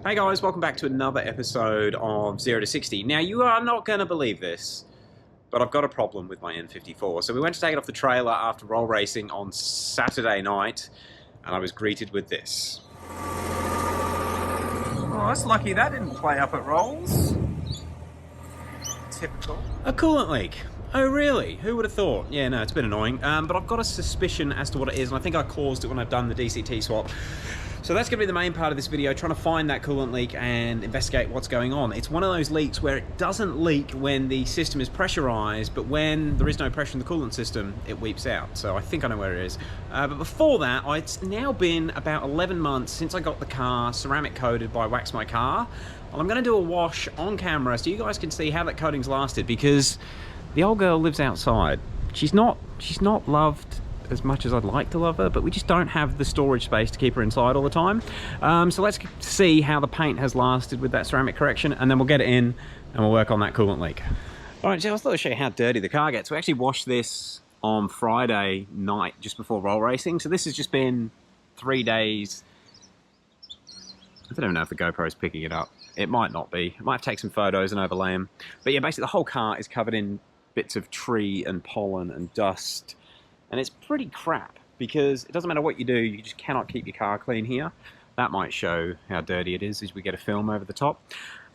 Hey guys, welcome back to another episode of 0 to 60. Now you are not going to believe this, but I've got a problem with my N54. So we went to take it off the trailer after roll racing on Saturday night, and I was greeted with this. Oh, that's lucky that didn't play up at rolls. Typical. A coolant leak. Oh really? Who would have thought? Yeah, no, it's been annoying. But I've got a suspicion as to what it is, and I think I caused it when I've done the DCT swap. So that's going to be the main part of this video, trying to find that coolant leak and investigate what's going on. It's one of those leaks where it doesn't leak when the system is pressurized, but when there is no pressure in the coolant system, it weeps out. So I think I know where it is. But before that, it's now been about 11 months since I got the car ceramic coated by Wax My Car. Well, I'm going to do a wash on camera so you guys can see how that coating's lasted, because the old girl lives outside. She's not loved as much as I'd like to love her, but we just don't have the storage space to keep her inside all the time. So let's see how the paint has lasted with that ceramic correction, and then we'll get it in and we'll work on that coolant leak. All right, so I thought I'd show you how dirty the car gets. We actually washed this on Friday night just before roll racing, so this has just been 3 days. I don't even know if the GoPro is picking it up. It might not be. I might have to take some photos and overlay them. But yeah, basically the whole car is covered in bits of tree and pollen and dust. And it's pretty crap, because it doesn't matter what you do, you just cannot keep your car clean here. That might show how dirty it is as we get a film over the top.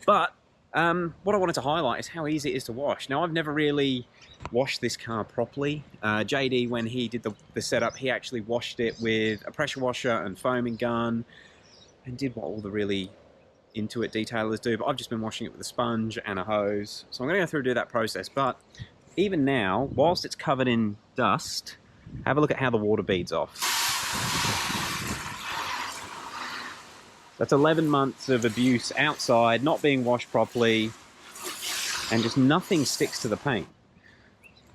But what I wanted to highlight is how easy it is to wash. Now, I've never really washed this car properly. JD, when he did the setup, he actually washed it with a pressure washer and foaming gun and did what all the really into it detailers do. But I've just been washing it with a sponge and a hose. So I'm going to go through and do that process. But even now, whilst it's covered in dust, have a look at how the water beads off. That's 11 months of abuse outside, not being washed properly, and just nothing sticks to the paint.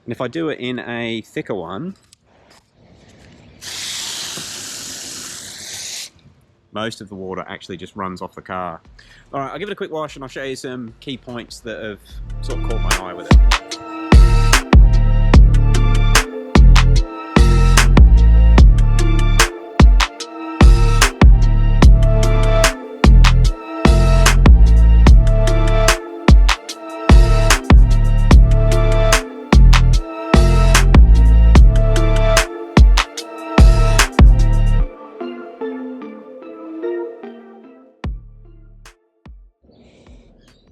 And if I do it in a thicker one, most of the water actually just runs off the car. All right, I'll give it a quick wash and I'll show you some key points that have sort of caught my eye with it.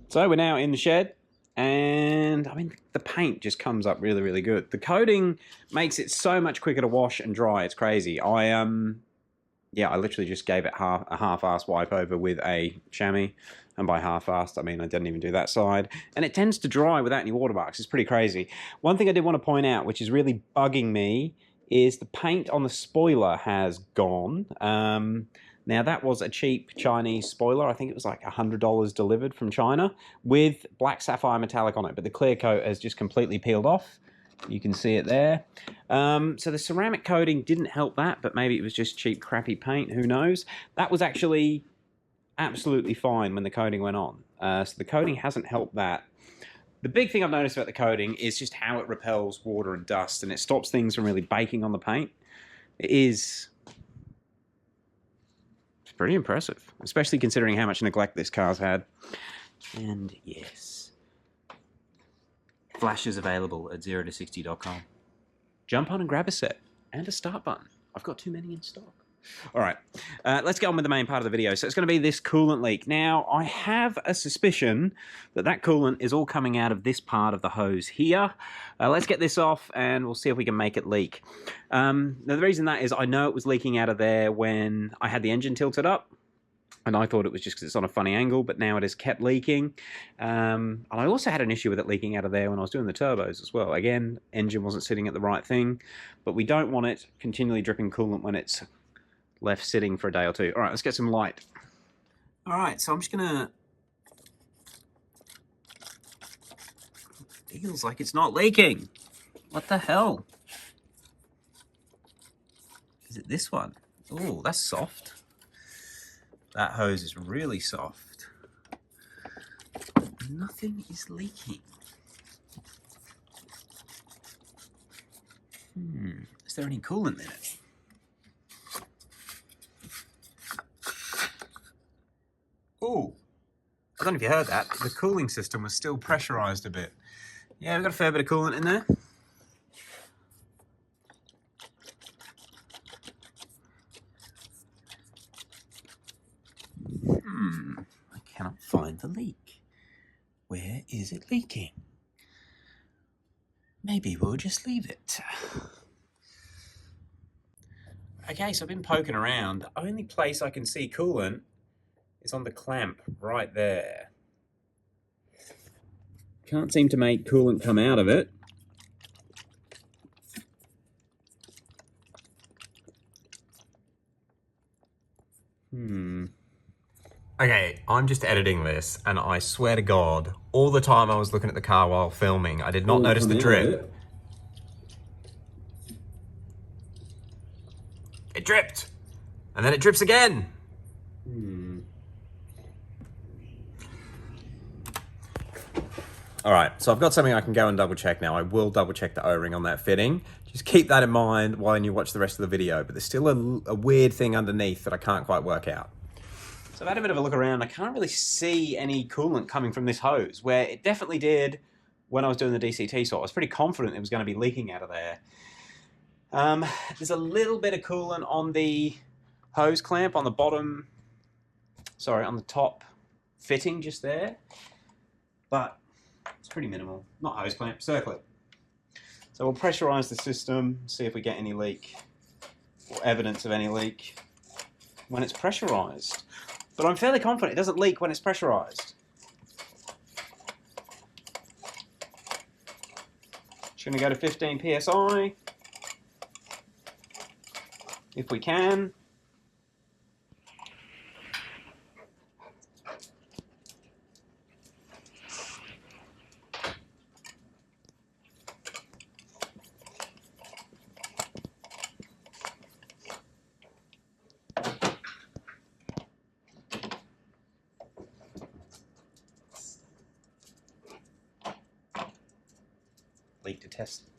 So we're now in the shed, and I mean, the paint just comes up really, really good. The coating makes it so much quicker to wash and dry. It's crazy. I literally just gave it a half-assed wipe over with a chamois, and by half-assed, I mean I didn't even do that side. And it tends to dry without any watermarks. It's pretty crazy. One thing I did want to point out, which is really bugging me, is the paint on the spoiler has gone. Now, that was a cheap Chinese spoiler. I think it was like $100 delivered from China with black sapphire metallic on it, but the clear coat has just completely peeled off. You can see it there. So the ceramic coating didn't help that, but maybe it was just cheap, crappy paint. Who knows? That was actually absolutely fine when the coating went on. So the coating hasn't helped that. The big thing I've noticed about the coating is just how it repels water and dust, and it stops things from really baking on the paint. It's pretty impressive, especially considering how much neglect this car's had. And yes, flashes available at 0to60.com. Jump on and grab a set and a start button. I've got too many in stock. All right, let's get on with the main part of the video. So it's going to be this coolant leak. Now, I have a suspicion that that coolant is all coming out of this part of the hose here. Let's get this off and we'll see if we can make it leak. Now, the reason that is I know it was leaking out of there when I had the engine tilted up. And I thought it was just because it's on a funny angle, but now it has kept leaking. And I also had an issue with it leaking out of there when I was doing the turbos as well. Again, engine wasn't sitting at the right thing, but we don't want it continually dripping coolant when it's left sitting for a day or two. All right, let's get some light. All right, so I'm just gonna... Feels like it's not leaking. What the hell? Is it this one? Oh, that's soft. That hose is really soft. Nothing is leaking. Is there any coolant in it? Ooh, I don't know if you heard that. The cooling system was still pressurized a bit. Yeah, we've got a fair bit of coolant in there. I cannot find the leak. Where is it leaking? Maybe we'll just leave it. Okay, so I've been poking around. The only place I can see coolant is on the clamp right there. Can't seem to make coolant come out of it. Okay, I'm just editing this, and I swear to God, all the time I was looking at the car while filming, I did not notice the drip. It dripped! And then it drips again! Alright, so I've got something I can go and double check now. I will double check the O-ring on that fitting. Just keep that in mind while you watch the rest of the video, but there's still a weird thing underneath that I can't quite work out. So I've had a bit of a look around. I can't really see any coolant coming from this hose, where it definitely did when I was doing the DCT swap. I was pretty confident it was going to be leaking out of there. There's a little bit of coolant on the hose clamp on the bottom, sorry, on the top fitting just there, but it's pretty minimal. Not hose clamp, circlip. So we'll pressurize the system, see if we get any leak or evidence of any leak when it's pressurized. But I'm fairly confident it doesn't leak when it's pressurized. Just going to go to 15 psi, if we can.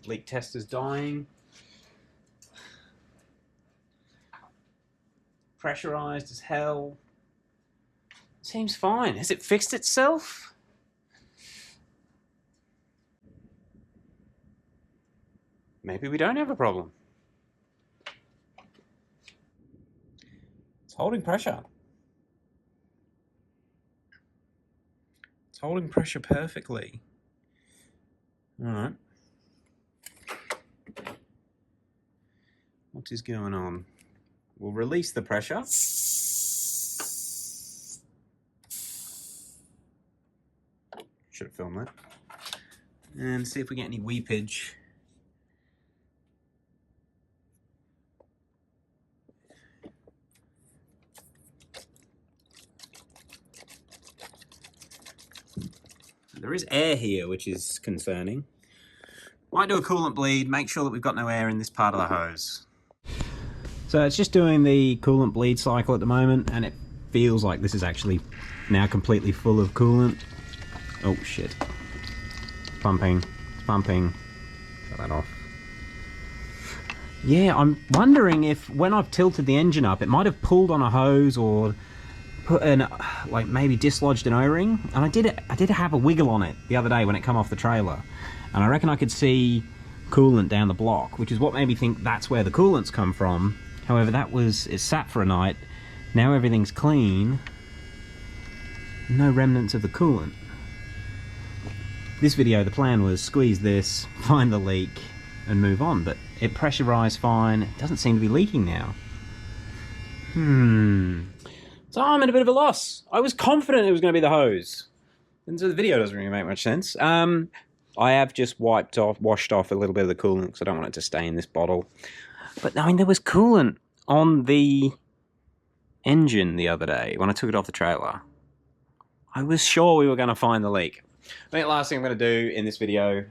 Leak test is dying. Pressurized as hell. Seems fine. Has it fixed itself? Maybe we don't have a problem. It's holding pressure. It's holding pressure perfectly. All right. What is going on? We'll release the pressure. Should have filmed that. And see if we get any weepage. There is air here, which is concerning. Might do a coolant bleed, make sure that we've got no air in this part of the hose. So it's just doing the coolant bleed cycle at the moment, and it feels like this is actually now completely full of coolant. Oh shit. Pumping, pumping. Shut that off. Yeah, I'm wondering if when I've tilted the engine up, it might have pulled on a hose or put an, like maybe dislodged an O-ring. And I did have a wiggle on it the other day when it come off the trailer. And I reckon I could see coolant down the block, which is what made me think that's where the coolant's come from. However, it sat for a night. Now everything's clean. No remnants of the coolant. This video, the plan was squeeze this, find the leak, and move on. But it pressurized fine. It doesn't seem to be leaking now. So I'm at a bit of a loss. I was confident it was going to be the hose. And so the video doesn't really make much sense. I have just washed off a little bit of the coolant because I don't want it to stay in this bottle. But I mean, there was coolant on the engine the other day when I took it off the trailer. I was sure we were going to find the leak. I think the last thing I'm going to do in this video,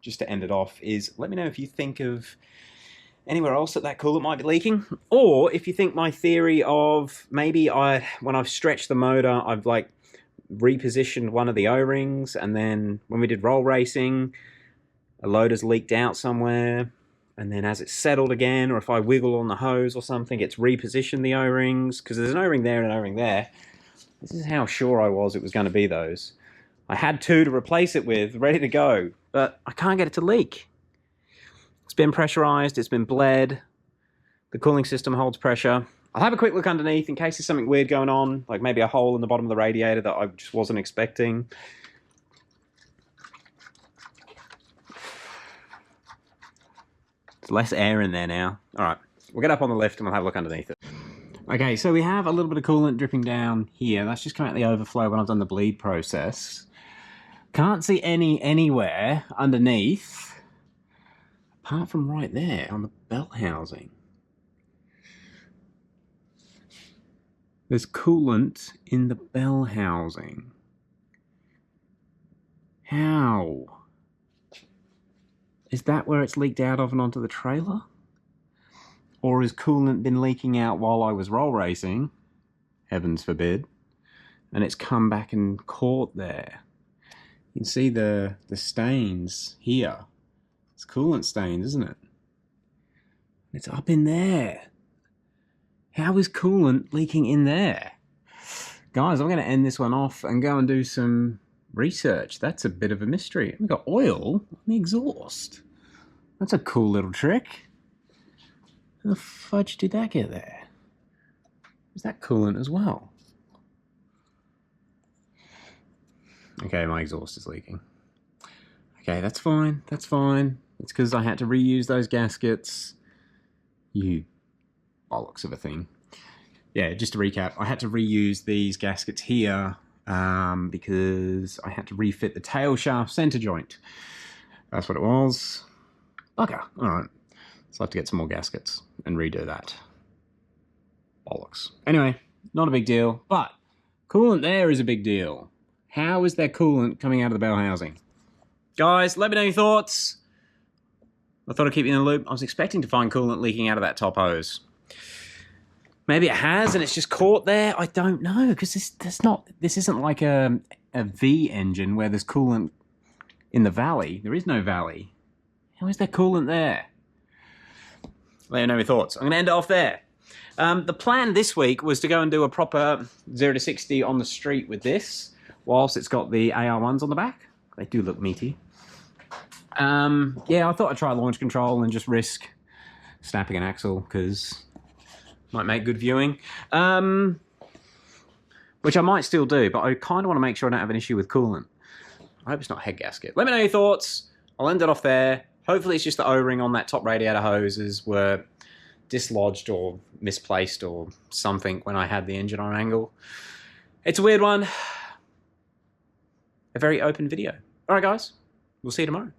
just to end it off, is let me know if you think of anywhere else that coolant might be leaking, or if you think my theory of maybe when I've stretched the motor, I've like repositioned one of the O-rings, and then when we did roll racing, a loader's leaked out somewhere, and then as it's settled again, or if I wiggle on the hose or something, it's repositioned the O-rings, because there's an O-ring there and an O-ring there. This is how sure I was it was going to be those. I had two to replace it with, ready to go, but I can't get it to leak. It's been pressurized, it's been bled, the cooling system holds pressure. I'll have a quick look underneath in case there's something weird going on, like maybe a hole in the bottom of the radiator that I just wasn't expecting. There's less air in there now. All right, we'll get up on the lift and we'll have a look underneath it. Okay, so we have a little bit of coolant dripping down here. That's just come out the overflow when I've done the bleed process. Can't see any anywhere underneath, apart from right there on the belt housing. There's coolant in the bell housing. How? Is that where it's leaked out of and onto the trailer? Or has coolant been leaking out while I was roll racing? Heavens forbid. And it's come back and caught there. You can see the stains here. It's coolant stains, isn't it? It's up in there. How is coolant leaking in there? Guys, I'm going to end this one off and go and do some research. That's a bit of a mystery. We've got oil on the exhaust. That's a cool little trick. How the fudge did that get there? Is that coolant as well? Okay, my exhaust is leaking. Okay, that's fine. That's fine. It's because I had to reuse those gaskets. You bollocks of a thing. Yeah, just to recap, I had to reuse these gaskets here because I had to refit the tail shaft center joint. That's what it was. Bugger. All right. So I have to get some more gaskets and redo that. Bollocks. Anyway, not a big deal, but coolant there is a big deal. How is there coolant coming out of the bell housing? Guys, let me know your thoughts. I thought I'd keep you in the loop. I was expecting to find coolant leaking out of that top hose. Maybe it has and it's just caught there. I don't know, because this isn't like a V engine where there's coolant in the valley. There is no valley. How is there coolant there? Let me know your thoughts. I'm going to end it off there. The plan this week was to go and do a proper 0 to 60 on the street with this, whilst it's got the AR1s on the back. They do look meaty. Yeah, I thought I'd try launch control and just risk snapping an axle, because might make good viewing. Which I might still do, but I kind of want to make sure I don't have an issue with coolant. I hope it's not head gasket. Let me know your thoughts. I'll end it off there. Hopefully it's just the O-ring on that top radiator hoses were dislodged or misplaced or something when I had the engine on angle. It's a weird one. A very open video. All right, guys. We'll see you tomorrow.